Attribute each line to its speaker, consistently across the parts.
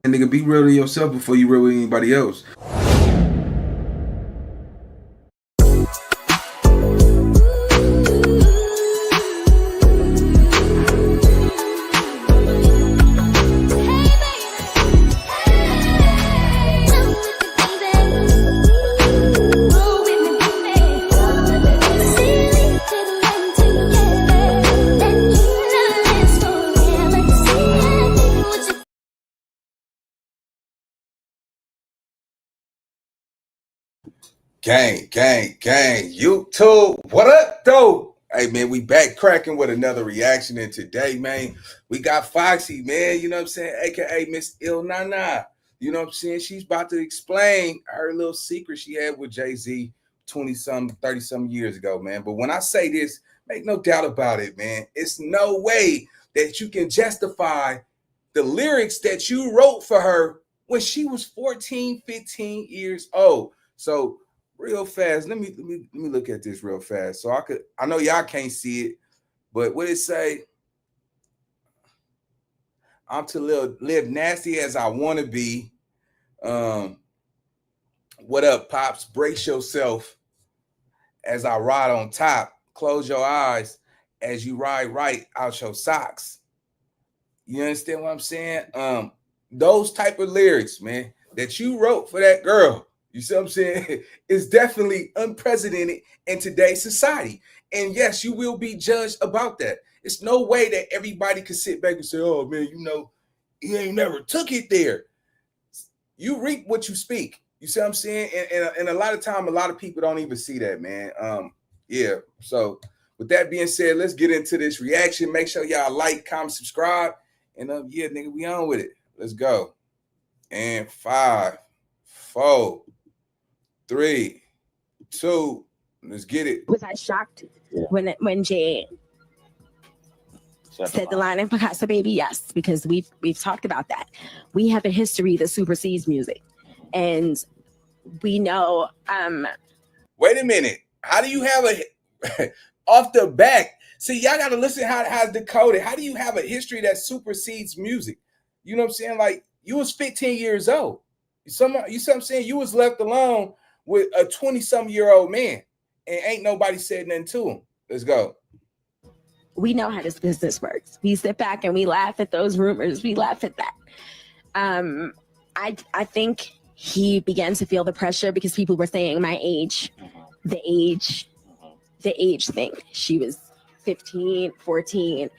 Speaker 1: And nigga, be real to yourself before you real with anybody else. Gang, gang, gang. YouTube, what up, though? Hey, man, we back cracking with another reaction. And today, man, we got Foxy, man. You know what I'm saying? AKA Miss Il Nana. You know what I'm saying? She's about to explain her little secret she had with Jay-Z 20-some, 30-some years ago, man. But when I say this, make no doubt about it, man. It's no way that you can justify the lyrics that you wrote for her when she was 14, 15 years old. So real fast, let me look at this real fast. So I know y'all can't see it, but what it say? I'm to live nasty as I want to be. What up, Pops? Brace yourself as I ride on top. Close your eyes as you ride right out your socks. You understand what I'm saying? Those type of lyrics, man, that you wrote for that girl, you see what I'm saying, is definitely unprecedented in today's society. And yes, you will be judged about that. It's no way that everybody can sit back and say, oh man, you know, he ain't never took it there. You reap what you speak. You see what I'm saying? And a lot of time, a lot of people don't even see that, man. Yeah. So with that being said, let's get into this reaction. Make sure y'all like, comment, subscribe. And yeah, nigga, we on with it. Let's go. And 5, 4, 3, 2. Let's get it.
Speaker 2: Was I shocked when Jay said the line in Picasso Baby? Yes, because we've talked about that. We have a history that supersedes music, and we know.
Speaker 1: Wait a minute. How do you have a off the back? See, y'all got to listen how it's decoded. How do you have a history that supersedes music? You know what I'm saying? Like, you was 15 years old. You see what I'm saying? You was left alone with a 20-some-year-old man, and ain't nobody said nothing to him. Let's go.
Speaker 2: We know how this business works. We sit back and we laugh at those rumors. We laugh at that. I think he began to feel the pressure because people were saying my age, the age thing. She was 15, 14.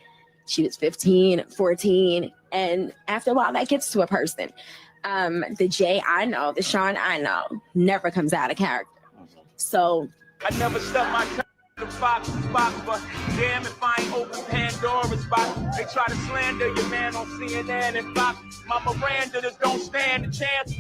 Speaker 2: She was 15, 14. And after a while, that gets to a person. The Jay I know, the Sean I know, never comes out of character. So
Speaker 3: I never stuck my tongue in the Fox's box, but damn if I ain't open Pandora's box. They try to slander your man on CNN and Fox. My Miranda just don't stand a chance.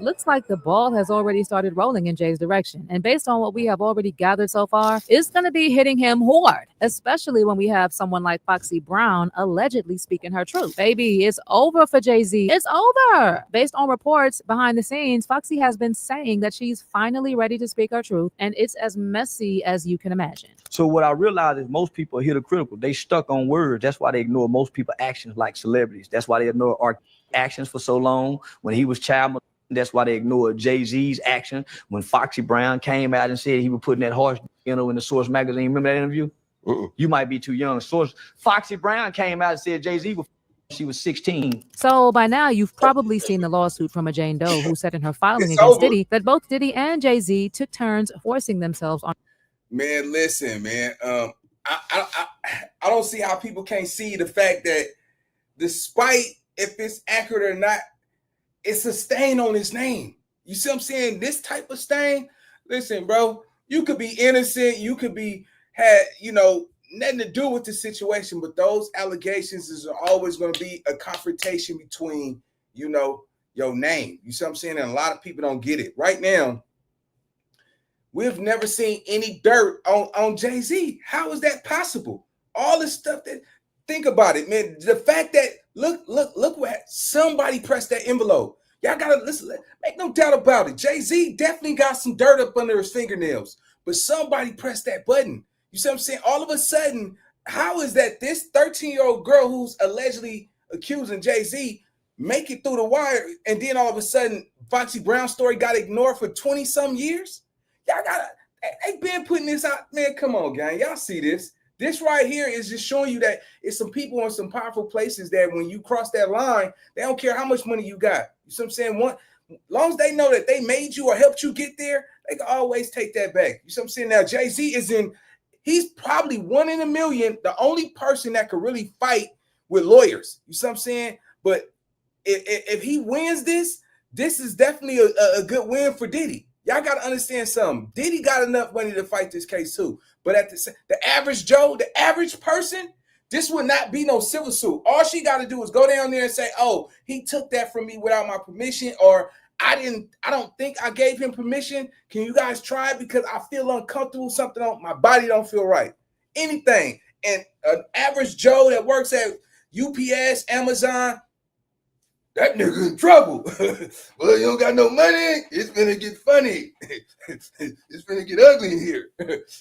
Speaker 4: Looks like the ball has already started rolling in Jay's direction. And based on what we have already gathered so far, it's going to be hitting him hard, especially when we have someone like Foxy Brown allegedly speaking her truth. Baby, it's over for Jay-Z. It's over. Based on reports behind the scenes, Foxy has been saying that she's finally ready to speak her truth, and it's as messy as you can imagine.
Speaker 5: So what I realize is most people are hypocritical. They stuck on words. That's why they ignore most people's actions like celebrities. That's why they ignore our actions for so long. When he was child, that's why they ignored Jay-Z's action. When Foxy Brown came out and said he was putting that horse, in the Source magazine. Remember that interview? You might be too young. Foxy Brown came out and said Jay-Z was she was 16.
Speaker 4: So by now, you've probably seen the lawsuit from a Jane Doe who said in her filing against Diddy that both Diddy and Jay-Z took turns forcing themselves on.
Speaker 1: Man, listen, man. I don't see how people can't see the fact that despite if it's accurate or not, it's a stain on his name. You see what I'm saying? This type of stain. Listen, bro, you could be innocent. You could be had, nothing to do with the situation, but those allegations is always going to be a confrontation between, your name. You see what I'm saying? And a lot of people don't get it. Right now, we've never seen any dirt on Jay-Z. How is that possible? All this stuff think about it, man. The fact that look what somebody pressed that envelope. Y'all gotta listen, make no doubt about it. Jay-Z definitely got some dirt up under his fingernails, but somebody pressed that button. You see what I'm saying? All of a sudden, how is that this 13-year-old girl who's allegedly accusing Jay-Z make it through the wire, and then all of a sudden, Foxy Brown story got ignored for 20-some years? Y'all gotta, they been putting this out. Man, come on, gang. Y'all see this. This right here is just showing you that it's some people in some powerful places that when you cross that line, they don't care how much money you got. You see what I'm saying? As long as they know that they made you or helped you get there, they can always take that back. You see what I'm saying? Now, Jay-Z he's probably 1 in a million, the only person that could really fight with lawyers. You see what I'm saying? But if he wins this is definitely a good win for Diddy. Y'all got to understand something. Diddy got enough money to fight this case too. But at the average Joe, the average person, this would not be no civil suit. All she got to do is go down there and say, oh, he took that from me without my permission, or I don't think I gave him permission. Can you guys try it? Because I feel uncomfortable. Something on my body don't feel right. Anything. And an average Joe that works at UPS, Amazon, that nigga in trouble. Well, you don't got no money. It's gonna get funny. It's gonna get ugly in here.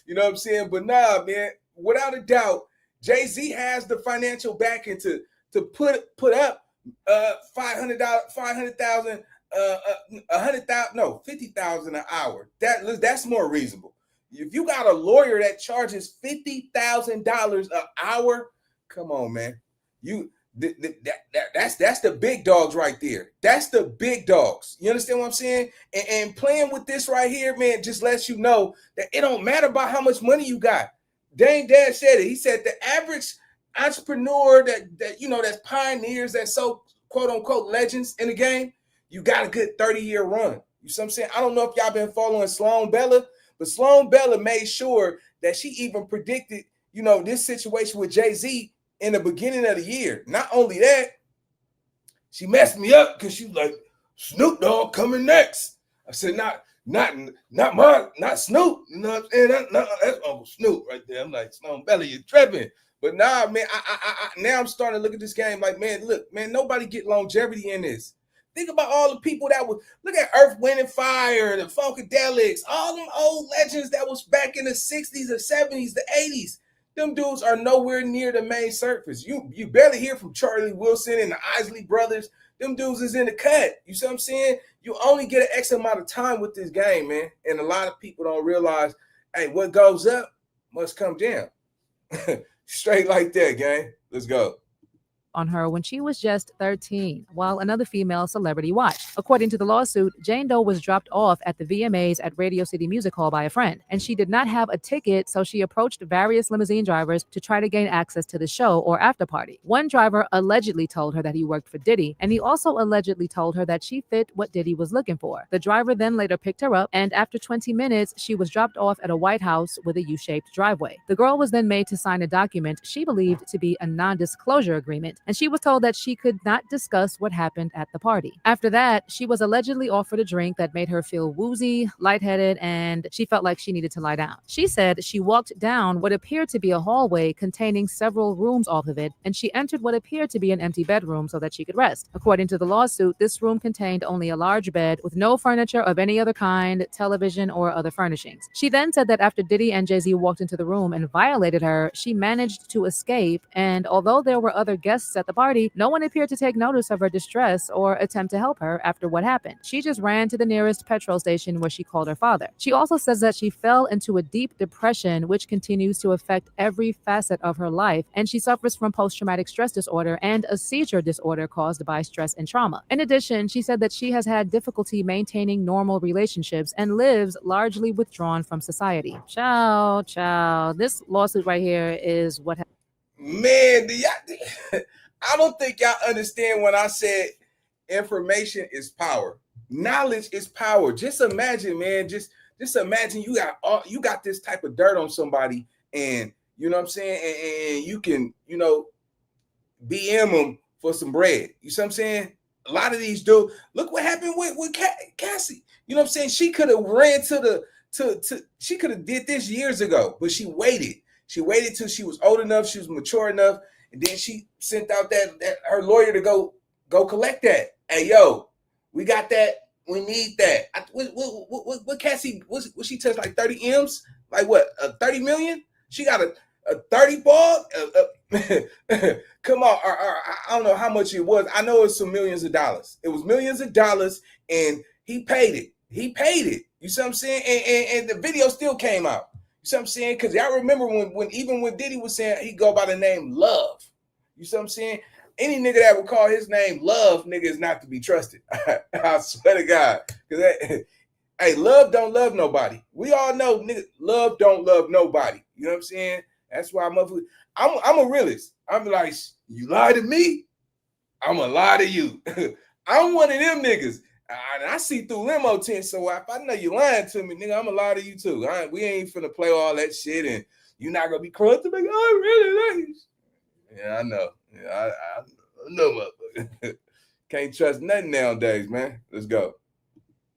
Speaker 1: You know what I'm saying? But nah, man, without a doubt, Jay-Z has the financial backing to put up $500,000, $100,000, $50,000 an hour. That's more reasonable. If you got a lawyer that charges $50,000 an hour, come on, man. That's the big dogs right there. That's the big dogs. You understand what I'm saying? And playing with this right here, man, just lets you know that it don't matter about how much money you got. Dame Dad said it. He said the average entrepreneur that's pioneers, that so quote unquote legends in the game, you got a good 30-year run. You see what I'm saying? I don't know if y'all been following Sloan Bella, but Sloan Bella made sure that she even predicted, this situation with Jay-Z in the beginning of the year. Not only that, she messed me up because she was like, Snoop Dogg coming next. I said, not Snoop. You know what I'm saying? That's Uncle Snoop right there. I'm like, Sloan Bella, you're tripping. But nah, man, I now I'm starting to look at this game like, man, look, man, nobody get longevity in this. Think about all the people that was, look at Earth, Wind, and Fire, the Funkadelics, all them old legends that was back in the 60s, the 70s, the 80s. Them dudes are nowhere near the main surface. You barely hear from Charlie Wilson and the Isley Brothers. Them dudes is in the cut. You see what I'm saying? You only get an X amount of time with this game, man. And a lot of people don't realize, hey, what goes up must come down. Straight like that, gang. Let's go.
Speaker 4: On her when she was just 13, while another female celebrity watched. According to the lawsuit, Jane Doe was dropped off at the VMAs at Radio City Music Hall by a friend, and she did not have a ticket, so she approached various limousine drivers to try to gain access to the show or after party. One driver allegedly told her that he worked for Diddy, and he also allegedly told her that she fit what Diddy was looking for. The driver then later picked her up, and after 20 minutes, she was dropped off at a White House with a U-shaped driveway. The girl was then made to sign a document she believed to be a non-disclosure agreement, and she was told that she could not discuss what happened at the party. After that, she was allegedly offered a drink that made her feel woozy, lightheaded, and she felt like she needed to lie down. She said she walked down what appeared to be a hallway containing several rooms off of it, and she entered what appeared to be an empty bedroom so that she could rest. According to the lawsuit, this room contained only a large bed with no furniture of any other kind, television, or other furnishings. She then said that after Diddy and Jay-Z walked into the room and violated her, she managed to escape, and although there were other guests at the party, no one appeared to take notice of her distress or attempt to help her after what happened. She just ran to the nearest petrol station where she called her father. She also says that she fell into a deep depression, which continues to affect every facet of her life, and she suffers from post-traumatic stress disorder and a seizure disorder caused by stress and trauma. In addition, she said that she has had difficulty maintaining normal relationships and lives largely withdrawn from society. Ciao. This lawsuit right here is what happened.
Speaker 1: Man, I don't think y'all understand when I said information is power. Knowledge is power. Just imagine, man. Just imagine you got this type of dirt on somebody, and you know what I'm saying, and you can, BM them for some bread. You see what I'm saying? A lot of these dudes, look what happened with Cassie. You know what I'm saying? She could have ran she could have did this years ago, but she waited. She waited till she was old enough, she was mature enough, and then she sent out that her lawyer to go collect that. Hey, yo, we got that. We need that. What Cassie, what she touched, like 30 M's? Like what, 30 million? She got a 30 ball? Come on, I don't know how much it was. I know it's some millions of dollars. It was millions of dollars, and he paid it. He paid it. You see what I'm saying? And the video still came out. You see what I'm saying? Because y'all remember when even when Diddy was saying he go by the name Love. You see what I'm saying? Any nigga that would call his name Love, nigga, is not to be trusted. I swear to God. Hey, Love don't love nobody. We all know, nigga, Love don't love nobody. You know what I'm saying? That's why I'm a realist. I'm like, you lie to me, I'm gonna lie to you. I'm one of them niggas. I see through limo tints, so if I know you lying to me, nigga, I'm gonna lie to you too. We ain't finna play all that shit, and you're not gonna be close to me. Oh, really like you. Yeah, I know. Yeah, I know, motherfucker. Can't trust nothing nowadays, man. Let's go.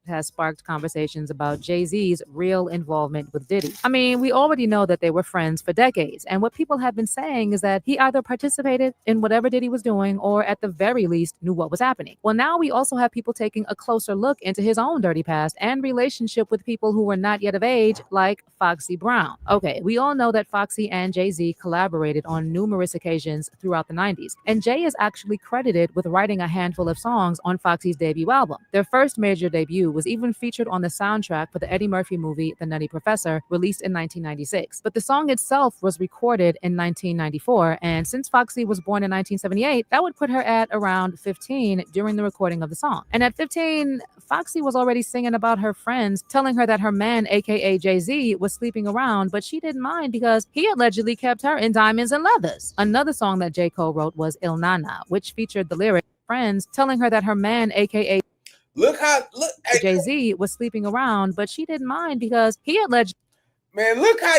Speaker 4: Has sparked conversations about Jay-Z's real involvement with Diddy. I mean, we already know that they were friends for decades, and what people have been saying is that he either participated in whatever Diddy was doing or at the very least knew what was happening. Well, now we also have people taking a closer look into his own dirty past and relationship with people who were not yet of age, like Foxy Brown. Okay, we all know that Foxy and Jay-Z collaborated on numerous occasions throughout the 90s, and Jay is actually credited with writing a handful of songs on Foxy's debut album. Their first major debut was even featured on the soundtrack for the Eddie Murphy movie The Nutty Professor, released in 1996. But the song itself was recorded in 1994, and since Foxy was born in 1978, that would put her at around 15 during the recording of the song. And at 15, Foxy was already singing about her friends, telling her that her man, aka Jay-Z, was sleeping around, but she didn't mind because he allegedly kept her in diamonds and leathers. Another song that J. Cole wrote was Il Nana, which featured the lyric, friends telling her that her man, aka Jay-Z was sleeping around, but she didn't mind because he alleged.
Speaker 1: Man, look how,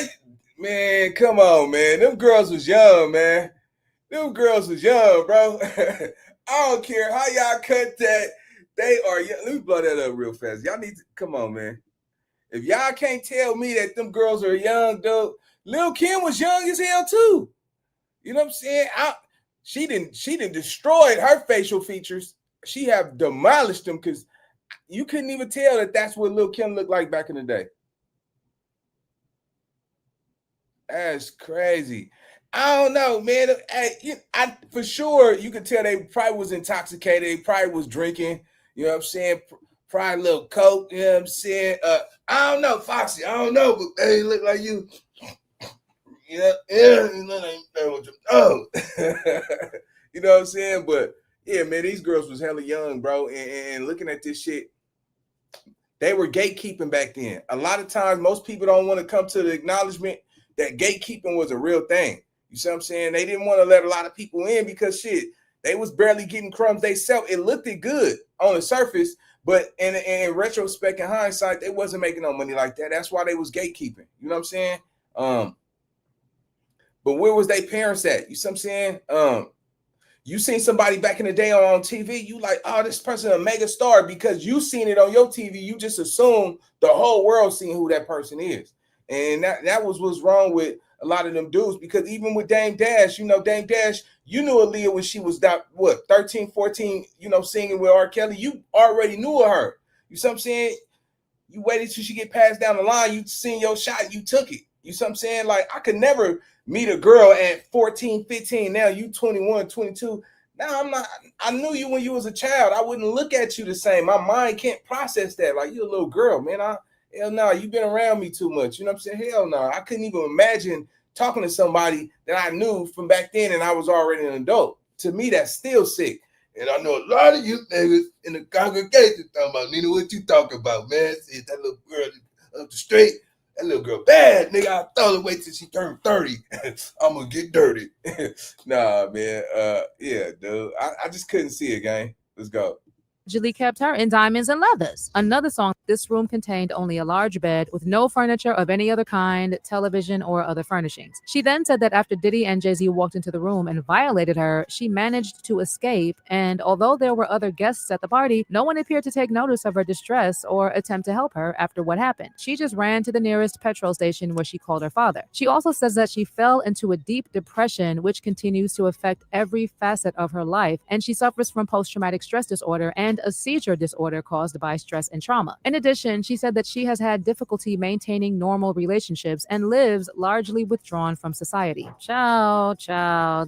Speaker 1: man, come on, man. Them girls was young, man. Them girls was young, bro. I don't care how y'all cut that. They are young. Let me blow that up real fast. Y'all need to, come on, man. If y'all can't tell me that them girls are young, dude, Lil' Kim was young as hell too. You know what I'm saying? She didn't destroy her facial features. She have demolished them because you couldn't even tell that that's what Lil' Kim looked like back in the day. That's crazy. I don't know, man. I for sure you could tell they probably was intoxicated. They probably was drinking. You know what I'm saying? Probably a little coke. You know what I'm saying? I don't know, Foxy. I don't know, but they look like you. Yeah. You know what I'm saying? But yeah, man, these girls was hella young, bro. And looking at this shit, they were gatekeeping back then. A lot of times, most people don't want to come to the acknowledgement that gatekeeping was a real thing. You see what I'm saying? They didn't want to let a lot of people in because shit, they was barely getting crumbs themselves. It looked good on the surface, but in retrospect and hindsight, they wasn't making no money like that. That's why they was gatekeeping. You know what I'm saying? But where was their parents at? You see what I'm saying? You seen somebody back in the day on TV, you like, oh, this person a mega star because you seen it on your TV. You just assume the whole world seen who that person is. And that was what's wrong with a lot of them dudes, because even with Dame Dash, you know, Dame Dash, you knew Aaliyah when she was 13, 14, you know, singing with R. Kelly. You already knew of her. You see what I'm saying? You waited till she get passed down the line. You seen your shot. You took it. You see what I'm saying? Like, I could never meet a girl at 14, 15. Now you 21, 22. Now I'm not. I knew you when you was a child. I wouldn't look at you the same. My mind can't process that. Like, you're a little girl, man. Hell no, you've been around me too much. You know what I'm saying? Hell no. I couldn't even imagine talking to somebody that I knew from back then and I was already an adult. To me, that's still sick. And I know a lot of you niggas in the congregation talking about, Nina, what you talking about, man? See, that little girl up the street, that little girl bad, nigga. I thought it wait till she turned 30. I'm gonna get dirty. Nah, man. Yeah, dude. I just couldn't see it, gang. Let's go.
Speaker 4: Allegedly kept her in diamonds and leathers. Another song, this room contained only a large bed with no furniture of any other kind, television, or other furnishings. She then said that after Diddy and Jay-Z walked into the room and violated her, she managed to escape, and although there were other guests at the party, no one appeared to take notice of her distress or attempt to help her after what happened. She just ran to the nearest petrol station where she called her father. She also says that she fell into a deep depression, which continues to affect every facet of her life, and she suffers from post-traumatic stress disorder and and a seizure disorder caused by stress and trauma. In addition, she said that she has had difficulty maintaining normal relationships and lives largely withdrawn from society. Ciao.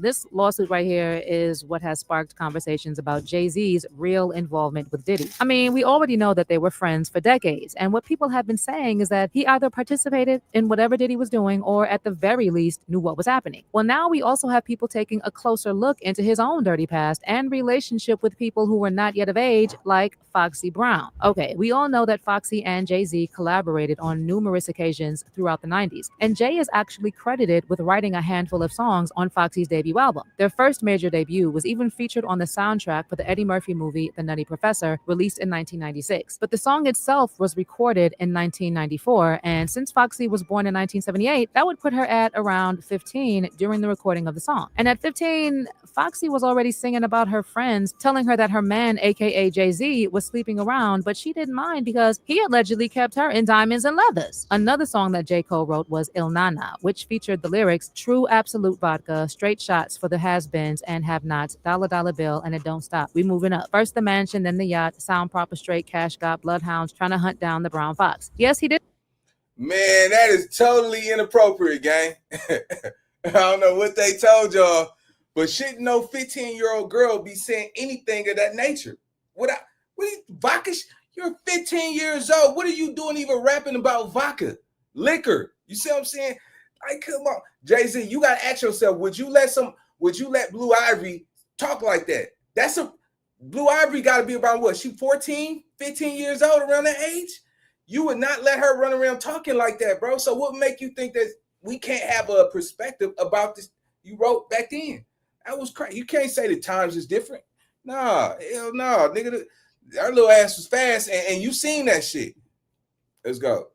Speaker 4: This lawsuit right here is what has sparked conversations about Jay-Z's real involvement with Diddy. I mean, we already know that they were friends for decades, and what people have been saying is that he either participated in whatever Diddy was doing or at the very least knew what was happening. Well, now we also have people taking a closer look into his own dirty past and relationship with people who were not yet of age, like Foxy Brown. Okay, we all know that Foxy and Jay-Z collaborated on numerous occasions throughout the 90s, and Jay is actually credited with writing a handful of songs on Foxy's debut album. Their first major debut was even featured on the soundtrack for the Eddie Murphy movie The Nutty Professor, released in 1996. But the song itself was recorded in 1994, and since Foxy was born in 1978, that would put her at around 15 during the recording of the song. And at 15, Foxy was already singing about her friends, telling her that her man, aka Jay-Z, was sleeping around, but she didn't mind because he allegedly kept her in diamonds and leathers. Another song that J. Cole wrote was Il Nana, which featured the lyrics, "True absolute vodka, straight shots for the has-beens and have-nots, dollar bill, and it don't stop. We moving up. First the mansion, then the yacht, sound proper, straight cash got bloodhounds trying to hunt down the brown fox." Yes, he did.
Speaker 1: Man, that is totally inappropriate, gang. I don't know what they told y'all, but shouldn't no 15-year-old girl be saying anything of that nature? What are you, vodka? You're 15 years old. What are you doing even rapping about vodka? Liquor. You see what I'm saying? Like, come on. Jay-Z, you gotta ask yourself, would you let Blue Ivy talk like that? Blue Ivy gotta be about what? She 14, 15 years old, around that age? You would not let her run around talking like that, bro. So what make you think that we can't have a perspective about this you wrote back then? That was crazy. You can't say the times is different. Nah, hell no, nigga. Our little ass was fast, and you seen that shit. Let's go.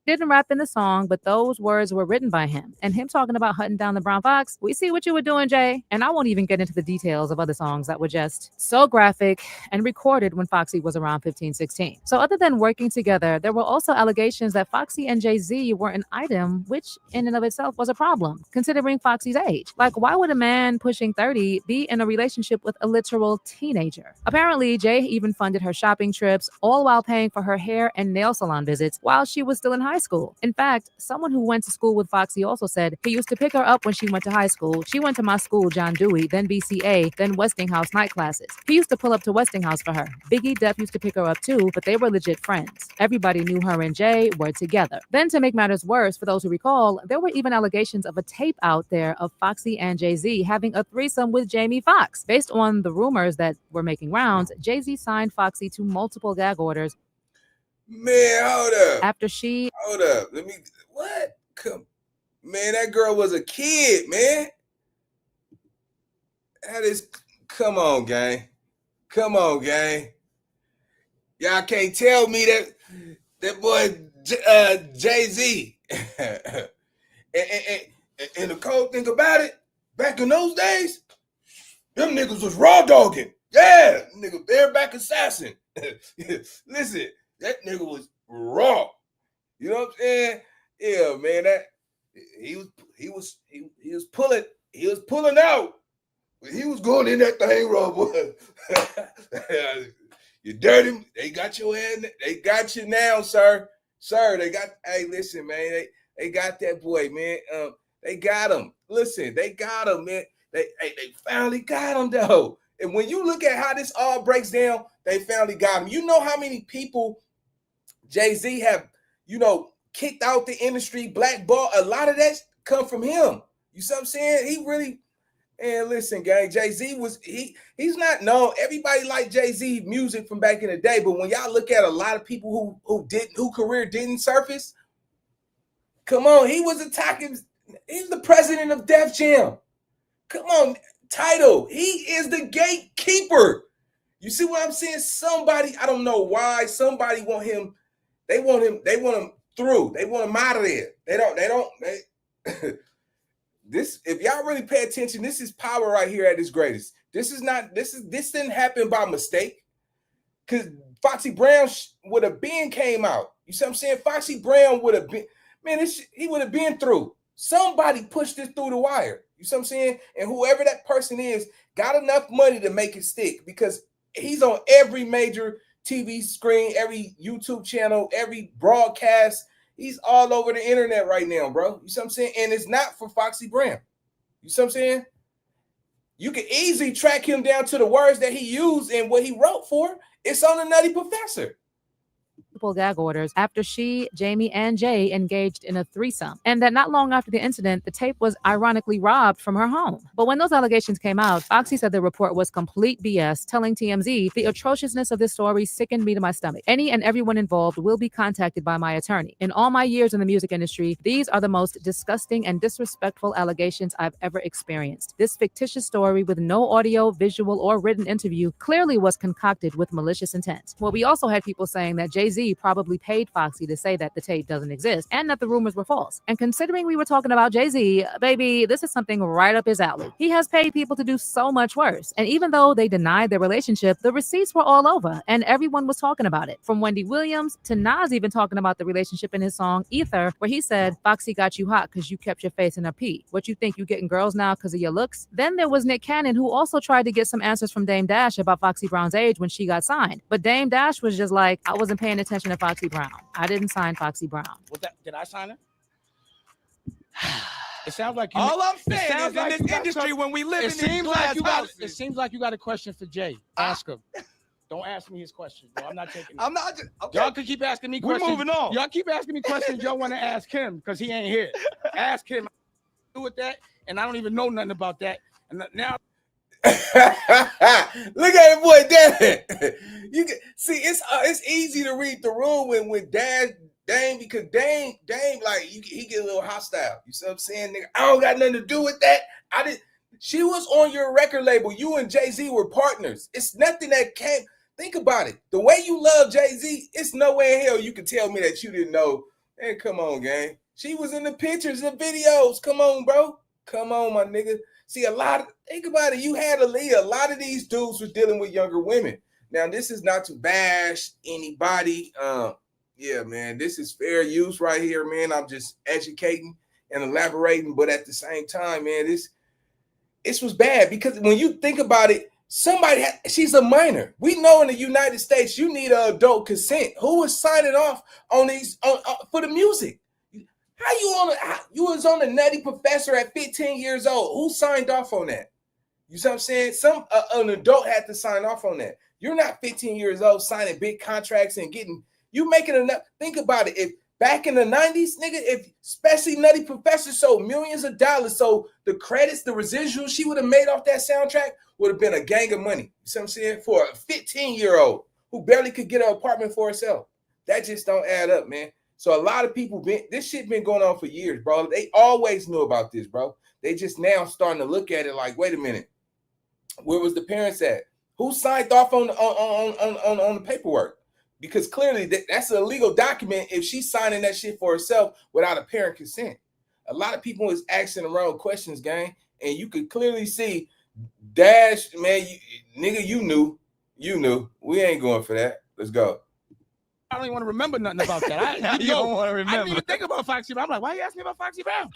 Speaker 4: Didn't rap in the song, but those words were written by him. And him talking about hunting down the brown fox, we see what you were doing, Jay. And I won't even get into the details of other songs that were just so graphic and recorded when Foxy was around 15, 16. So other than working together, there were also allegations that Foxy and Jay-Z were an item, which in and of itself was a problem, considering Foxy's age. Like, why would a man pushing 30 be in a relationship with a literal teenager? Apparently, Jay even funded her shopping trips, all while paying for her hair and nail salon visits while she was still in high school. In fact, someone who went to school with Foxy also said he used to pick her up when she went to high school. She went to my school, John Dewey, then BCA, then Westinghouse night classes. He used to pull up to Westinghouse for her. Biggie Def used to pick her up too, but they were legit friends. Everybody knew her and Jay were together. Then to make matters worse, for those who recall, there were even allegations of a tape out there of Foxy and Jay-Z having a threesome with Jamie Foxx. Based on the rumors that were making rounds, Jay-Z signed Foxy to multiple gag orders.
Speaker 1: Man, hold up. Hold up. What? Man, that girl was a kid, man. Come on, gang. Y'all can't tell me that boy Jay-Z. and the cold thing about it, back in those days, them niggas was raw dogging. Yeah, nigga, bareback assassin. Listen. That nigga was raw. You know what I'm saying? Yeah, man. That he was pulling out. He was going in that thing raw, boy. You dirty. They got your hand. They got you now, sir. Hey, listen, man. They got that boy, man. They got him. Listen, they got him, man. They finally got him, though. And when you look at how this all breaks down, they finally got him. You know how many people Jay-Z have, kicked out the industry, blackball. A lot of that come from him. You see what I'm saying? He really, and listen, gang, Jay-Z he's not known. Everybody liked Jay-Z music from back in the day, but when y'all look at a lot of people who career didn't surface, come on, he's the president of Def Jam. Come on, Tidal. He is the gatekeeper. You see what I'm saying? Somebody, I don't know why, somebody want him. They want him through. They want him out of there. This, if y'all really pay attention, this is power right here at its greatest. This didn't happen by mistake. Because Foxy Brown would have came out. You see what I'm saying? Foxy Brown would have been, man, he would have been through. Somebody pushed this through the wire. You see what I'm saying? And whoever that person is got enough money to make it stick, because He's on every major TV screen, every YouTube channel, every broadcast. He's all over the internet right now, bro. You see what I'm saying? And it's not for Foxy Brown. You see what I'm saying? You can easily track him down to the words that he used and what he wrote for. It's on the Nutty Professor.
Speaker 4: Gag orders after she, Jamie, and Jay engaged in a threesome, and that not long after the incident, the tape was ironically robbed from her home. But when those allegations came out, Foxy said the report was complete BS, telling TMZ, "The atrociousness of this story sickened me to my stomach. Any and everyone involved will be contacted by my attorney. In all my years in the music industry, these are the most disgusting and disrespectful allegations I've ever experienced. This fictitious story with no audio, visual, or written interview clearly was concocted with malicious intent." Well, we also had people saying that Jay-Z probably paid Foxy to say that the tape doesn't exist and that the rumors were false. And considering we were talking about Jay-Z, baby, this is something right up his alley. He has paid people to do so much worse. And even though they denied their relationship, the receipts were all over and everyone was talking about it. From Wendy Williams to Nas even talking about the relationship in his song Ether, where he said, "Foxy got you hot because you kept your face in a pee. What you think, you getting girls now because of your looks?" Then there was Nick Cannon, who also tried to get some answers from Dame Dash about Foxy Brown's age when she got signed. But Dame Dash was just like, "I wasn't paying attention to Foxy Brown. I didn't sign Foxy Brown."
Speaker 6: Did I sign it? It sounds like you.
Speaker 1: All I'm saying is
Speaker 6: like
Speaker 1: in this industry, when we live in these glass houses.
Speaker 6: It seems like you got a question for Jay. Ask him. Don't ask me his questions, bro. I'm not taking it.
Speaker 1: I'm not just, okay.
Speaker 6: Y'all can keep asking me questions.
Speaker 1: We're moving on.
Speaker 6: Y'all keep asking me questions y'all want to ask him because he ain't here. Ask him. Do with that, and I don't even know nothing about that. And now.
Speaker 1: Look at it, boy. Damn. You can see it's easy to read the room when Dame, because Dame like he get a little hostile. You see what I'm saying, nigga? I don't got nothing to do with that. She was on your record label. You and Jay-Z were partners. It's nothing that came. Think about it. The way you love Jay-Z, it's no way in hell you can tell me that you didn't know. Hey, come on, gang. She was in the pictures and videos. Come on, bro. Come on, my nigga. See, think about it. You had Aaliyah. A lot of these dudes was dealing with younger women. Now, this is not to bash anybody. Yeah, man, this is fair use right here, man. I'm just educating and elaborating, but at the same time, man, this was bad because when you think about it, she's a minor. We know in the United States, you need adult consent. Who was signing off on these for the music? How you was on the Nutty Professor at 15 years old? Who signed off on that? You see what I'm saying? An adult had to sign off on that. You're not 15 years old signing big contracts and you making enough. Think about it. If back in the 90s, nigga, especially Nutty Professor sold millions of dollars, so the credits, the residuals she would have made off that soundtrack would have been a gang of money. You see what I'm saying? For a 15-year-old who barely could get an apartment for herself. That just don't add up, man. So a lot of people this shit been going on for years, bro. They always knew about this, bro. They just now starting to look at it like, wait a minute, where was the parents at? Who signed off on the paperwork? Because clearly that's an illegal document if she's signing that shit for herself without a parent consent. A lot of people is asking the wrong questions, gang, and you could clearly see Dash, man, you knew. We ain't going for that. Let's go.
Speaker 6: I don't even want to remember nothing about that.
Speaker 5: You don't want to remember.
Speaker 6: I didn't even think about Foxy Brown. I'm like, why are you asking me about Foxy Brown?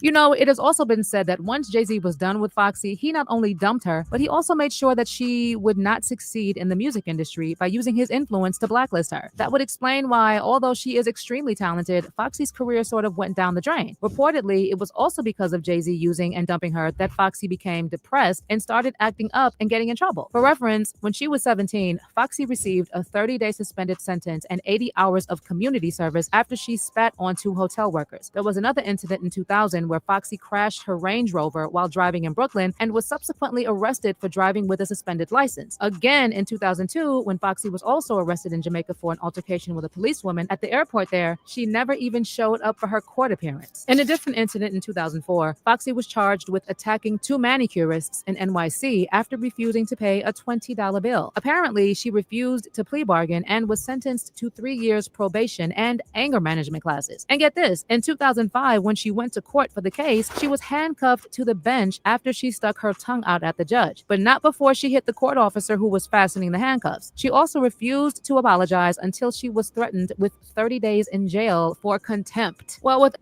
Speaker 4: You know, it has also been said that once Jay-Z was done with Foxy, he not only dumped her, but he also made sure that she would not succeed in the music industry by using his influence to blacklist her. That would explain why, although she is extremely talented, Foxy's career sort of went down the drain. Reportedly, it was also because of Jay-Z using and dumping her that Foxy became depressed and started acting up and getting in trouble. For reference, when she was 17, Foxy received a 30-day suspended sentence and 80 hours of community service after she spat on 2 hotel workers. There was another incident in 2000 where Foxy crashed her Range Rover while driving in Brooklyn and was subsequently arrested for driving with a suspended license. Again, in 2002, when Foxy was also arrested in Jamaica for an altercation with a policewoman at the airport there, she never even showed up for her court appearance. In a different incident in 2004, Foxy was charged with attacking 2 manicurists in NYC after refusing to pay a $20 bill. Apparently, she refused to plea bargain and was sentenced to 3 years probation and anger management classes. And get this, in 2005, when she went to court for the case, she was handcuffed to the bench after she stuck her tongue out at the judge, but not before she hit the court officer who was fastening the handcuffs. She also refused to apologize until she was threatened with 30 days in jail for contempt. Well, with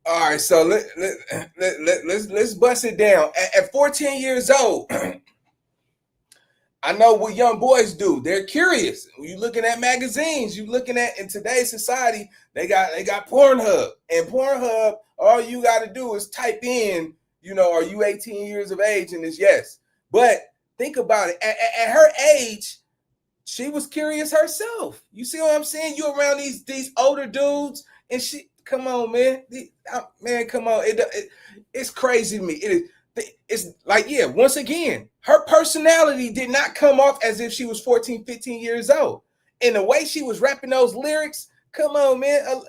Speaker 1: all right, so let's bust it down. At 14 years old, I know what young boys do. They're curious. You looking at magazines, you looking at in today's society, they got Pornhub. And Pornhub, all you got to do is type in, you know, are you 18 years of age? And it's yes. But think about it. At her age, she was curious herself. You see what I'm saying? You around these older dudes, and she, come on, man. Man, come on. It's crazy to me. It's like, yeah, once again, her personality did not come off as if she was 14, 15 years old. And the way she was rapping those lyrics, come on, man.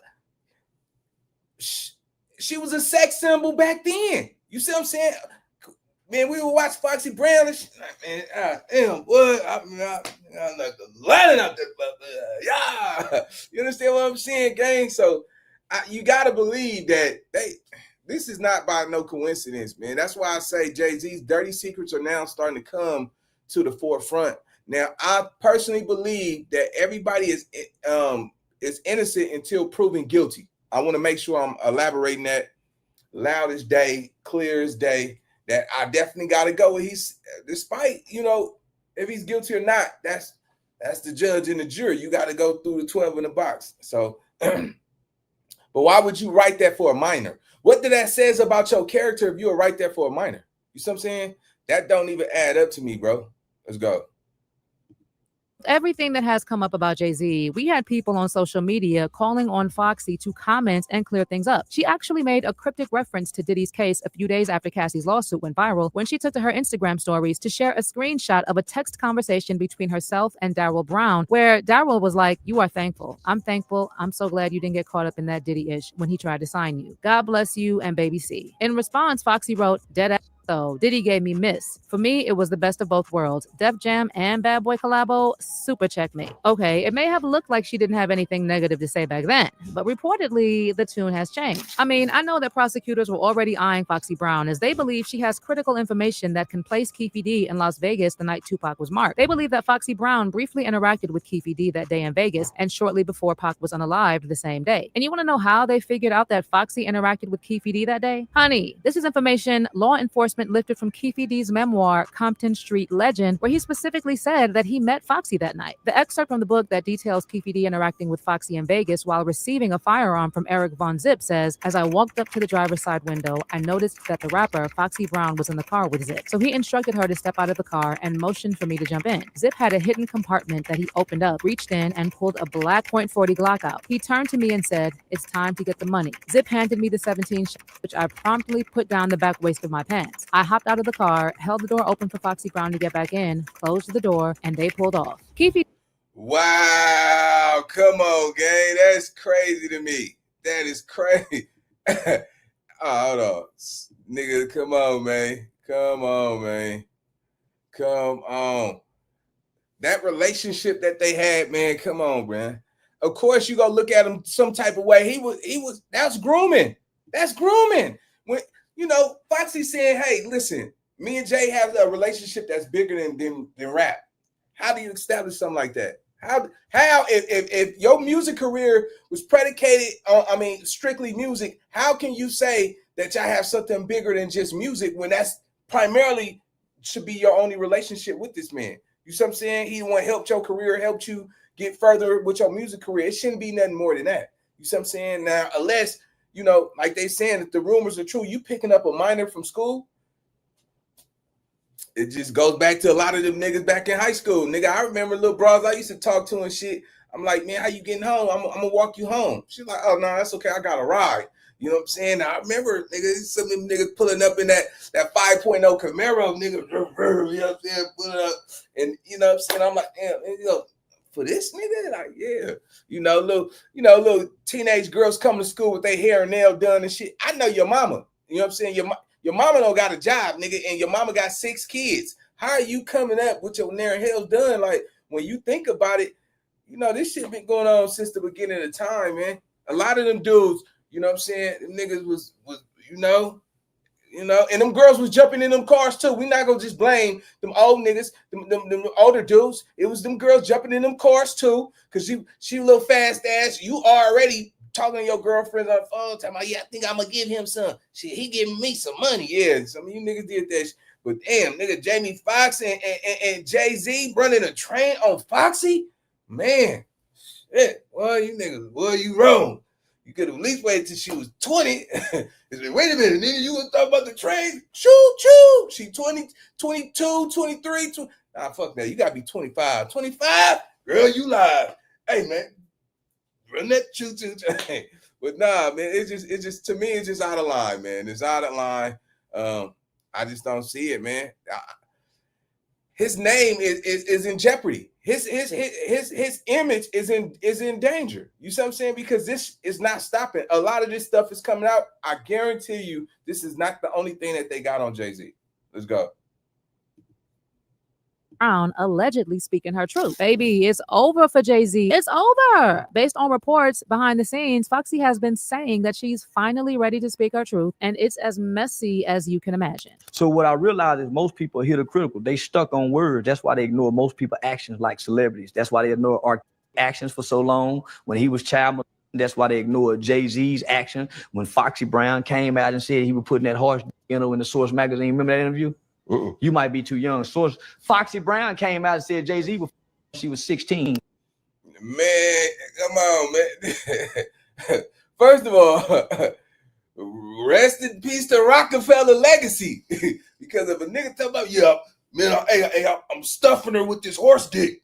Speaker 1: She was a sex symbol back then. You see what I'm saying? Man, we would watch Foxy Brown and shit. Man, damn, boy, I'm not lining up there. Yeah. You understand what I'm saying, gang? So you got to believe that this is not by no coincidence, man. That's why I say Jay-Z's dirty secrets are now starting to come to the forefront. Now, I personally believe that everybody is innocent until proven guilty. I want to make sure I'm elaborating that loud as day, clear as day, that I definitely got to go with despite, you know, if he's guilty or not, that's the judge and the jury. You got to go through the 12 in the box. So, but why would you write that for a minor? What did that says about your character if you were right there for a minor? You see what I'm saying? That don't even add up to me, bro. Let's go.
Speaker 4: Everything that has come up about Jay-Z, we had people on social media calling on Foxy to comment and clear things up. She actually made a cryptic reference to Diddy's case a few days after Cassie's lawsuit went viral when she took to her Instagram stories to share a screenshot of a text conversation between herself and Daryl Brown, where Daryl was like, "You are thankful. I'm thankful. I'm so glad you didn't get caught up in that Diddy-ish when he tried to sign you. God bless you and baby C." In response, Foxy wrote, "Deadass. So Diddy gave me miss. For me, it was the best of both worlds. Def Jam and Bad Boy collabo, super checkmate." Okay, it may have looked like she didn't have anything negative to say back then, but reportedly the tune has changed. I mean, I know that prosecutors were already eyeing Foxy Brown as they believe she has critical information that can place Keefe D in Las Vegas the night Tupac was marked. They believe that Foxy Brown briefly interacted with Keefe D that day in Vegas and shortly before Pac was unalived the same day. And you want to know how they figured out that Foxy interacted with Keefe D that day? Honey, this is information law enforcement lifted from Keefe D's memoir, Compton Street Legend, where he specifically said that he met Foxy that night. The excerpt from the book that details Keefe D interacting with Foxy in Vegas while receiving a firearm from Eric Von Zip says, "As I walked up to the driver's side window, I noticed that the rapper, Foxy Brown, was in the car with Zip. So he instructed her to step out of the car and motioned for me to jump in. Zip had a hidden compartment that he opened up, reached in, and pulled a black .40 Glock out. He turned to me and said, 'It's time to get the money.' Zip handed me the 17 shots, which I promptly put down the back waist of my pants. I hopped out of the car, held the door open for Foxy Brown to get back in, closed the door, and they pulled off." Keefe.
Speaker 1: Wow, come on, gang. That's crazy to me. That is crazy. Oh, hold on. Nigga, come on, man. Come on, man. Come on. That relationship that they had, man, come on, man. Of course, you gonna look at him some type of way. That's grooming. That's grooming. When, you know, Foxy saying, "Hey, listen, me and Jay have a relationship that's bigger than rap." How do you establish something like that? How if your music career was predicated on, strictly music, how can you say that y'all have something bigger than just music when that's primarily should be your only relationship with this man? You see what I'm saying? He want to help your career, helped you get further with your music career. It shouldn't be nothing more than that. You see what I'm saying? Now, unless, you know, like they saying, if the rumors are true, you picking up a minor from school, it just goes back to a lot of them niggas back in high school. Nigga, I remember little bros I used to talk to and shit. I'm like, "Man, how you getting home? I'm gonna walk you home." She's like, "Oh, no, that's okay. I got a ride." You know what I'm saying? Now, I remember, nigga, some of them niggas pulling up in that 5.0 Camaro, nigga, you know what I'm saying, pulling up. And, you know what I'm saying? I'm like, damn, you know, for this nigga? Like, yeah. You know, little teenage girls coming to school with their hair and nail done and shit. I know your mama. You know what I'm saying? Your mama don't got a job, nigga, and your mama got 6 kids. How are you coming up with your nair and nails done? Like, when you think about it, you know, this shit been going on since the beginning of time, man. A lot of them dudes, you know what I'm saying, them niggas was you know, and them girls was jumping in them cars too. We not gonna just blame them old niggas, them older dudes. It was them girls jumping in them cars too, because she a little fast ass. You already talking to your girlfriend on the phone, talking about, "Yeah, I think I'm gonna give him some shit. He giving me some money." Yeah, some of you niggas did that. But damn, nigga, Jamie Foxx and Jay-Z running a train on Foxy? Man, shit. Well, you niggas, boy, you wrong. You could have at least waited till she was 20. Wait a minute, nigga, you gonna talk about the train? Choo. She 20, 22, 23, 20. Nah, fuck that. You gotta be 25. 25? Girl, you lied. Hey, man. Run that choo-choo train. But nah, man, it's just to me, it's just out of line, man. It's out of line. I just don't see it, man. His name is in jeopardy. His image is in danger. You see what I'm saying? Because this is not stopping. A lot of this stuff is coming out. I guarantee you, this is not the only thing that they got on Jay-Z. Let's go.
Speaker 4: Brown allegedly speaking her truth. Baby, it's over for Jay-Z. It's over. Based on reports behind the scenes, Foxy has been saying that she's finally ready to speak her truth, and it's as messy as you can imagine.
Speaker 5: So what I realize is most people are hypocritical. They stuck on words. That's why they ignore most people's actions like celebrities. That's why they ignore our actions for so long. When he was child, that's why they ignored Jay-Z's action. When Foxy Brown came out and said he was putting that horse, in the Source magazine. Remember that interview? You might be too young. Source Foxy Brown came out and said Jay-Z was she was 16.
Speaker 1: Man, come on, man. First of all, rest in peace to Rockefeller legacy. Because if a nigga tell about, yeah, man, I'm stuffing her with this horse dick.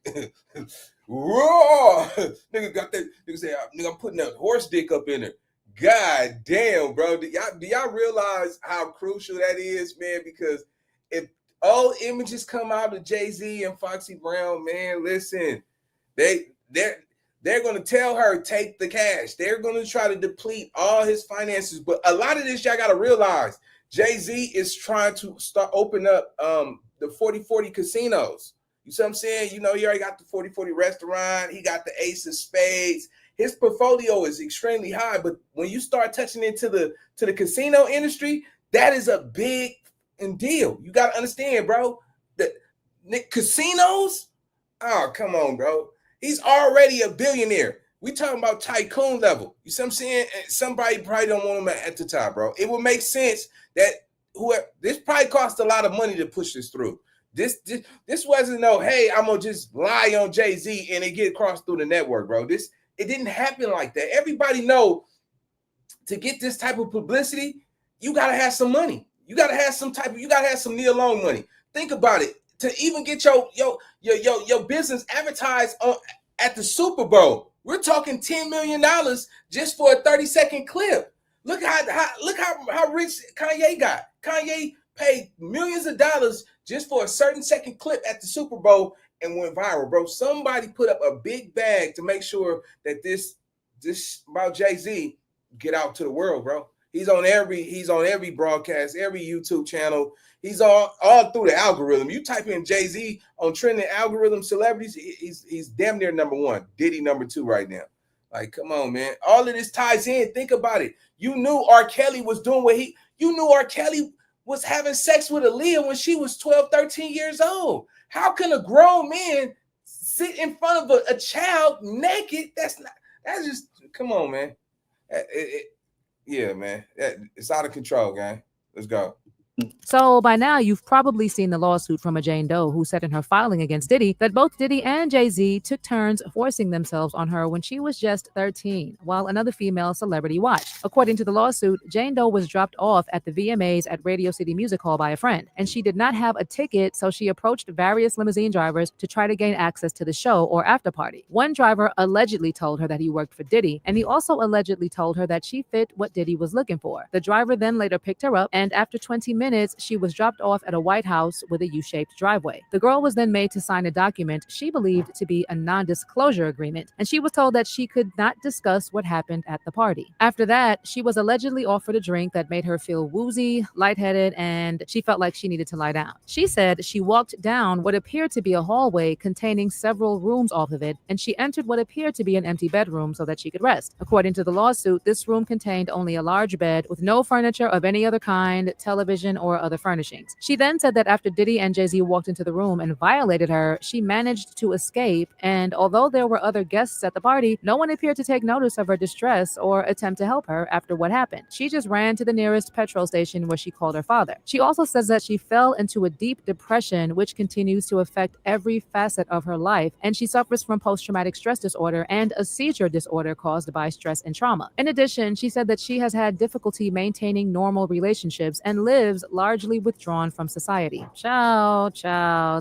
Speaker 1: Raw. Nigga got that. Nigga say, nigga, I'm putting that horse dick up in her. God damn, bro. Do y'all realize how crucial that is, man? Because if all images come out of Jay-Z and Foxy Brown, man, listen, they're going to tell her, take the cash. They're going to try to deplete all his finances. But a lot of this, y'all got to realize, Jay-Z is trying to open up the 40/40 casinos. You see what I'm saying? You know, he already got the 40/40 restaurant. He got the Ace of Spades. His portfolio is extremely high. But when you start touching into the casino industry, that is a big deal. You got to understand, bro. The casinos? Oh, come on, bro. He's already a billionaire. We talking about tycoon level. You see what I'm saying? Somebody probably don't want him at the top, bro. It would make sense that this probably cost a lot of money to push this through. This wasn't no, hey, I'm gonna just lie on Jay-Z and it get across through the network, bro. It didn't happen like that. Everybody know to get this type of publicity, you gotta have some money. You gotta have some Neil Long money. Think about it. To even get your business advertised at the Super Bowl, we're talking $10 million just for a 30-second clip. Look how rich Kanye got. Kanye paid millions of dollars just for a certain second clip at the Super Bowl and went viral, bro. Somebody put up a big bag to make sure that this about Jay-Z get out to the world, bro. He's on every broadcast, every YouTube channel. He's all through the algorithm. You type in Jay-Z on trending algorithm celebrities, he's damn near number one. Diddy number two right now. Like, come on, man. All of this ties in. Think about it. You knew R. Kelly was doing you knew R. Kelly was having sex with Aaliyah when she was 12, 13 years old. How can a grown man sit in front of a child naked? That's just, come on, man. Yeah, man. It's out of control, gang. Let's go.
Speaker 4: So by now, you've probably seen the lawsuit from a Jane Doe who said in her filing against Diddy that both Diddy and Jay-Z took turns forcing themselves on her when she was just 13, while another female celebrity watched. According to the lawsuit, Jane Doe was dropped off at the VMAs at Radio City Music Hall by a friend, and she did not have a ticket, so she approached various limousine drivers to try to gain access to the show or after party. One driver allegedly told her that he worked for Diddy, and he also allegedly told her that she fit what Diddy was looking for. The driver then later picked her up, and after 20 minutes, she was dropped off at a White House with a U-shaped driveway. The girl was then made to sign a document she believed to be a non-disclosure agreement, and she was told that she could not discuss what happened at the party. After that, she was allegedly offered a drink that made her feel woozy, lightheaded, and she felt like she needed to lie down. She said she walked down what appeared to be a hallway containing several rooms off of it, and she entered what appeared to be an empty bedroom so that she could rest. According to the lawsuit, this room contained only a large bed with no furniture of any other kind, television, kitchen or other furnishings. She then said that after Diddy and Jay-Z walked into the room and violated her, she managed to escape, and although there were other guests at the party, no one appeared to take notice of her distress or attempt to help her after what happened. She just ran to the nearest petrol station where she called her father. She also says that she fell into a deep depression, which continues to affect every facet of her life, and she suffers from post-traumatic stress disorder and a seizure disorder caused by stress and trauma. In addition, she said that she has had difficulty maintaining normal relationships and lives largely withdrawn from society. Ciao.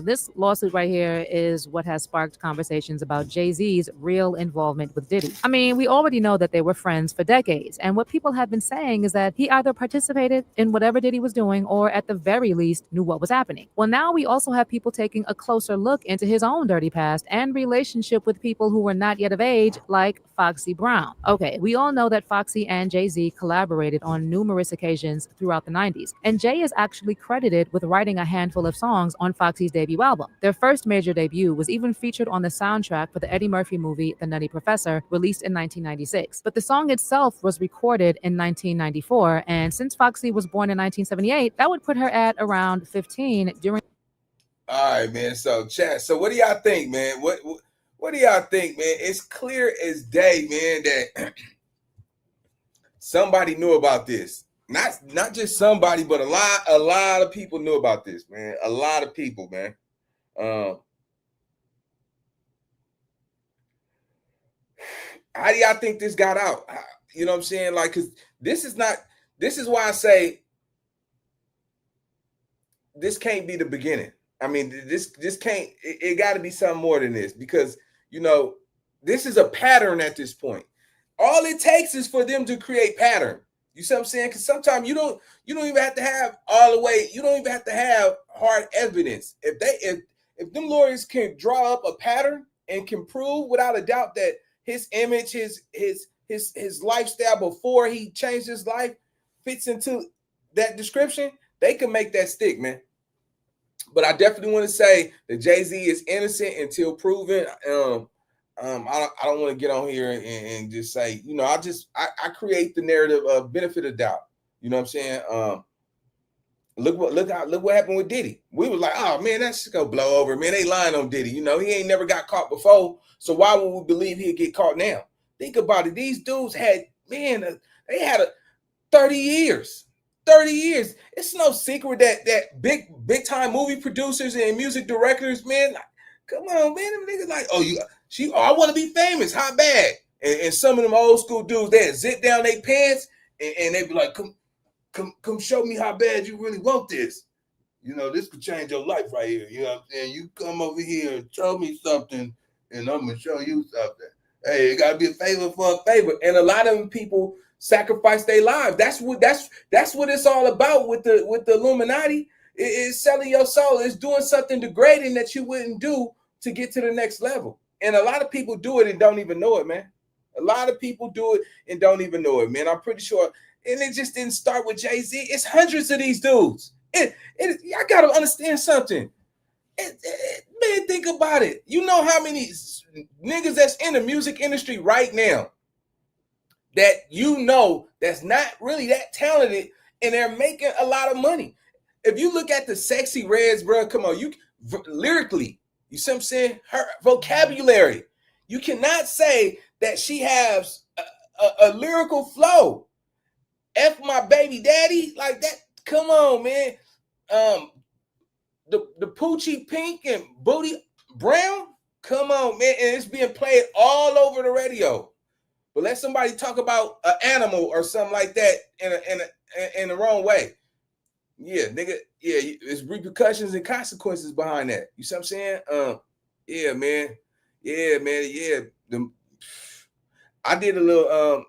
Speaker 4: This lawsuit right here is what has sparked conversations about Jay-Z's real involvement with Diddy. I mean, we already know that they were friends for decades, and what people have been saying is that he either participated in whatever Diddy was doing or at the very least knew what was happening. Well, now we also have people taking a closer look into his own dirty past and relationship with people who were not yet of age, like Foxy Brown. Okay, we all know that Foxy and Jay-Z collaborated on numerous occasions throughout the 90s, and Jay is actually credited with writing a handful of songs on Foxy's debut album. Their first major debut was even featured on the soundtrack for the Eddie Murphy movie The Nutty Professor, released in 1996. But the song itself was recorded in 1994, and since Foxy was born in 1978, that would put her at around 15 during.
Speaker 1: All right, man. So, chat. So, what do y'all think, man? What do y'all think, man? It's clear as day, man, that somebody knew about this. Not just somebody, but a lot of people knew about this, man. A lot of people, man. How do y'all think this got out? You know what I'm saying? Like, because this is why I say this can't be the beginning. I mean, this can't, it got to be something more than this, because, you know, this is a pattern at this point. All it takes is for them to create pattern. You see what I'm saying? Because sometimes you don't even have to have all the way, you don't even have to have hard evidence. If them lawyers can draw up a pattern and can prove without a doubt that his image, his lifestyle before he changed his life fits into that description, they can make that stick, man. But I definitely want to say that Jay-Z is innocent until proven. I don't want to get on here and just say, you know, I create the narrative of benefit of doubt. You know what I'm saying? Look what happened with Diddy. We was like, oh man, that's just gonna blow over. Man, they lying on Diddy. You know, he ain't never got caught before. So why would we believe he'd get caught now? Think about it. These dudes had, man, they had 30 years. 30 years. It's no secret that big time movie producers and music directors, man, like, come on, man, them niggas like, I want to be famous. How bad? And some of them old school dudes, they'd zip down their pants and they'd be like, come show me how bad you really want this. You know, this could change your life right here. You know what I'm saying? You come over here and show me something, and I'm gonna show you something. Hey, it gotta be a favor for a favor. And a lot of them people sacrifice their lives. That's what it's all about with the Illuminati. It's selling your soul. It's doing something degrading that you wouldn't do to get to the next level. And a lot of people do it and don't even know it, man. A lot of people do it and don't even know it, man. I'm pretty sure. And it just didn't start with Jay-Z. It's hundreds of these dudes. I gotta understand something. Man, think about it. You know how many niggas that's in the music industry right now that you know that's not really that talented and they're making a lot of money. If you look at the Sexy Reds, bro, come on, you lyrically, you see what I'm saying? Her vocabulary, you cannot say that she has a lyrical flow. F my baby daddy, like that. Come on, man. The Poochie Pink and Booty Brown, come on, man. And it's being played all over the radio. But let somebody talk about an animal or something like that in the wrong way. Yeah, nigga. Yeah, it's repercussions and consequences behind that. You see what I'm saying? Yeah, man. Yeah. I did a little,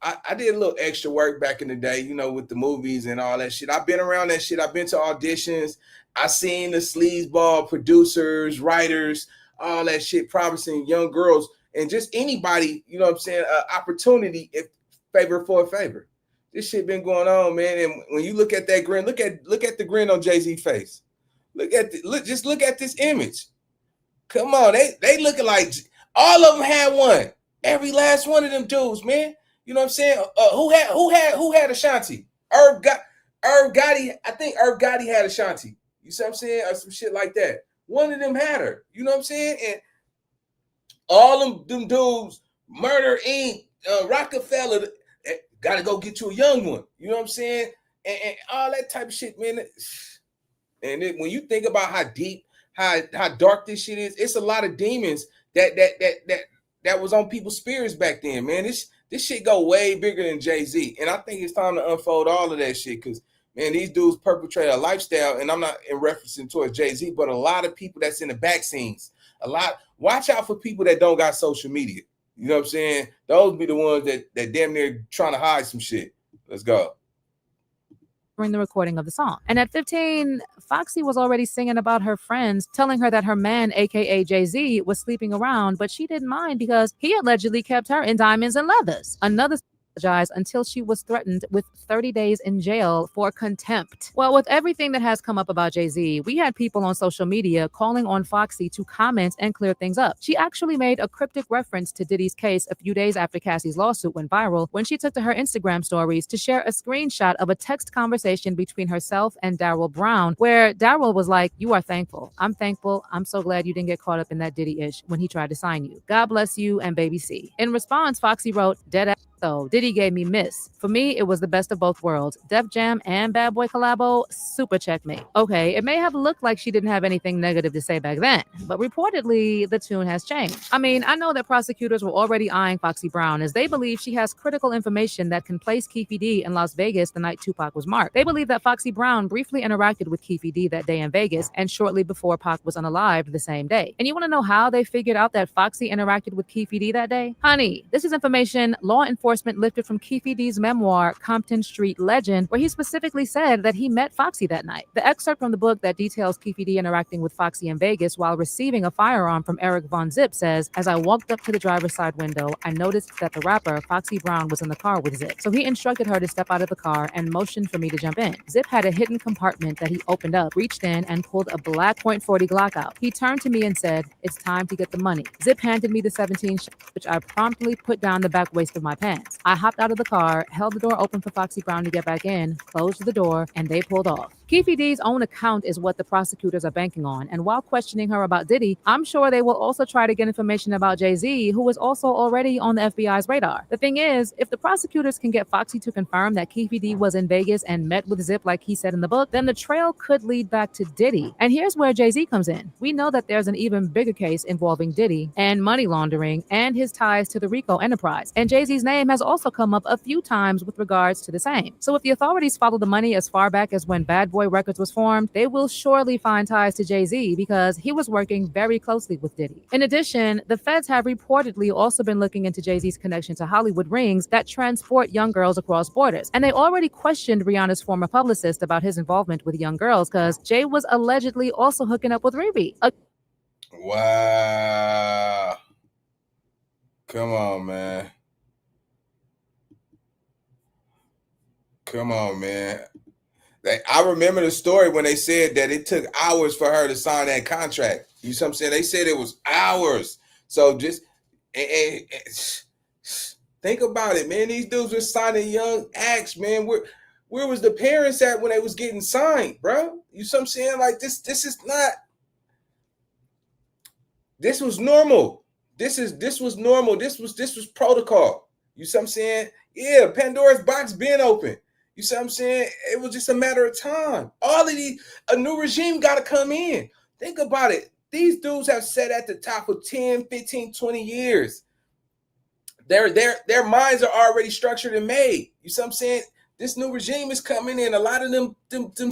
Speaker 1: I did a little extra work back in the day, you know, with the movies and all that shit. I've been around that shit. I've been to auditions. I seen the sleazeball producers, writers, all that shit, promising young girls and just anybody, you know what I'm saying, opportunity if favor for a favor. This shit been going on, man. And when you look at that grin, look at the grin on Jay-Z's face. Just look at this image. Come on, they looking like all of them had one. Every last one of them dudes, man. You know what I'm saying? Who had Ashanti? Irv Gotti, I think Irv Gotti had Ashanti. You see what I'm saying? Or some shit like that. One of them had her. You know what I'm saying? And all them dudes, Murder Inc., Rockefeller, got to go get you a young one. You know what I'm saying? And all that type of shit, man. And when you think about how deep, how dark this shit is, it's a lot of demons that was on people's spirits back then, man. This shit go way bigger than Jay-Z. And I think it's time to unfold all of that shit because, man, these dudes perpetrate a lifestyle, and I'm not in referencing towards Jay-Z, but a lot of people that's in the back scenes. Watch out for people that don't got social media. You know what I'm saying? Those be the ones that damn near trying to hide some shit. Let's go.
Speaker 4: During the recording of the song. And at 15, Foxy was already singing about her friends, telling her that her man, aka Jay-Z, was sleeping around, but she didn't mind because he allegedly kept her in diamonds and leathers. Another apologized until she was threatened with 30 days in jail for contempt. Well, with everything that has come up about Jay-Z, we had people on social media calling on Foxy to comment and clear things up. She actually made a cryptic reference to Diddy's case a few days after Cassie's lawsuit went viral when she took to her Instagram stories to share a screenshot of a text conversation between herself and Daryl Brown, where Daryl was like, "You are thankful. I'm thankful. I'm so glad you didn't get caught up in that Diddy-ish when he tried to sign you. God bless you and baby C." In response, Foxy wrote, "Dead ass. So Diddy gave me miss. For me, it was the best of both worlds. Def Jam and Bad Boy collabo, super checkmate." Okay, it may have looked like she didn't have anything negative to say back then, but reportedly the tune has changed. I mean, I know that prosecutors were already eyeing Foxy Brown as they believe she has critical information that can place Keefe D in Las Vegas the night Tupac was marked. They believe that Foxy Brown briefly interacted with Keefe D that day in Vegas and shortly before Pac was unalived the same day. And you want to know how they figured out that Foxy interacted with Keefe D that day? Honey, this is information law enforcement lifted from Keefe D's memoir, Compton Street Legend, where he specifically said that he met Foxy that night. The excerpt from the book that details Keefe D interacting with Foxy in Vegas while receiving a firearm from Eric Von Zip says, "As I walked up to the driver's side window, I noticed that the rapper, Foxy Brown, was in the car with Zip. So he instructed her to step out of the car and motioned for me to jump in. Zip had a hidden compartment that he opened up, reached in, and pulled a black .40 Glock out. He turned to me and said, 'It's time to get the money.' Zip handed me the 17 shots, which I promptly put down the back waist of my pants. I hopped out of the car, held the door open for Foxy Brown to get back in, closed the door, and they pulled off." Keefe D's own account is what the prosecutors are banking on, and while questioning her about Diddy, I'm sure they will also try to get information about Jay-Z, who is also already on the FBI's radar. The thing is, if the prosecutors can get Foxy to confirm that Keefe D was in Vegas and met with Zip like he said in the book, then the trail could lead back to Diddy. And here's where Jay-Z comes in. We know that there's an even bigger case involving Diddy and money laundering and his ties to the RICO enterprise, and Jay-Z's name has also come up a few times with regards to the same. So if the authorities follow the money as far back as when Bad Boy Records was formed, they will surely find ties to Jay-Z because he was working very closely with Diddy. In addition, the feds have reportedly also been looking into Jay-Z's connection to Hollywood rings that transport young girls across borders. And they already questioned Rihanna's former publicist about his involvement with young girls because Jay was allegedly also hooking up with Riri.
Speaker 1: Wow. Come on, man. Come on, man. I remember the story when they said that it took hours for her to sign that contract. You see what I'm saying? They said it was hours. So just think about it, man. These dudes were signing young acts, man. Where was the parents at when they was getting signed, bro? You see what I'm saying? Like this is not. This was normal. This was normal. This was protocol. You see what I'm saying? Yeah, Pandora's box being open. You see what I'm saying? It was just a matter of time. A new regime got to come in. Think about it. These dudes have sat at the top for 10, 15, 20 years. Their minds are already structured and made. You see what I'm saying? This new regime is coming in. A lot of them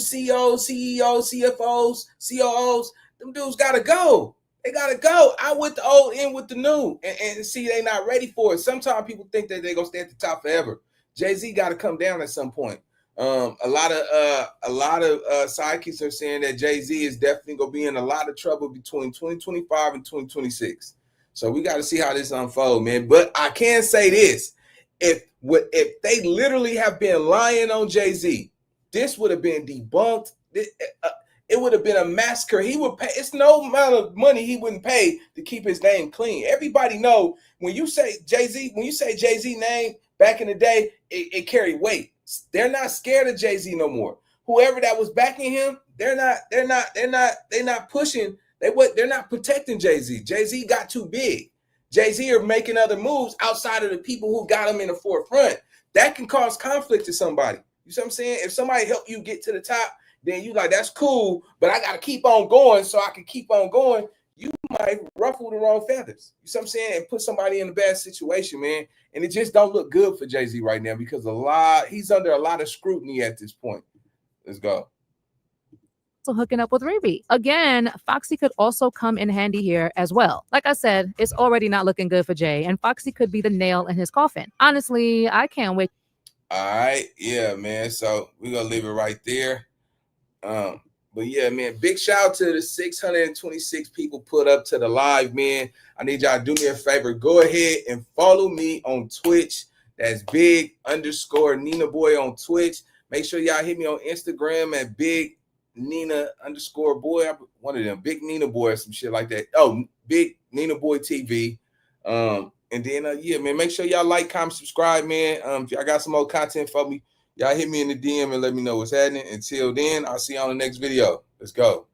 Speaker 1: CEOs, CFOs, COOs, them dudes got to go. They got to go. I with the old, in with the new. And see, they not ready for it. Sometimes people think that they're going to stay at the top forever. Jay-Z got to come down at some point. A lot of sidekicks are saying that Jay-Z is definitely going to be in a lot of trouble between 2025 and 2026. So we got to see how this unfolds, man. But I can say this. If they literally have been lying on Jay-Z, this would have been debunked. It would have been a massacre. He would pay. It's no amount of money he wouldn't pay to keep his name clean. Everybody know when you say Jay-Z name back in the day, it carried weight. They're not scared of Jay-Z no more. whoever that was backing him, they're not pushing. They're not protecting Jay-Z. Jay-Z got too big. Jay-Z are making other moves outside of the people who got him in the forefront. That can cause conflict to somebody. You see what I'm saying? If somebody help you get to the top, then you like, that's cool, but I got to keep on going so I can keep on going. You might ruffle the wrong feathers. You see what I'm saying? And put somebody in a bad situation, man. And it just don't look good for Jay-Z right now because he's under a lot of scrutiny at this point. Let's go.
Speaker 4: So hooking up with Riri. Again, Foxy could also come in handy here as well. Like I said, it's already not looking good for Jay, and Foxy could be the nail in his coffin. Honestly, I can't wait.
Speaker 1: All right. Yeah, man. So we're going to leave it right there. But yeah, man, big shout out to the 626 people put up to the live, man. I need y'all to do me a favor. Go ahead and follow me on Twitch. That's big_Nina Boy on Twitch. Make sure y'all hit me on Instagram at big_Nina_boy. One of them, Big Nina Boy or some shit like that. Oh, Big Nina Boy TV. And then yeah, man, make sure y'all like, comment, subscribe, man. If y'all got some more content for me, y'all hit me in the DM and let me know what's happening. Until then, I'll see you on the next video. Let's go.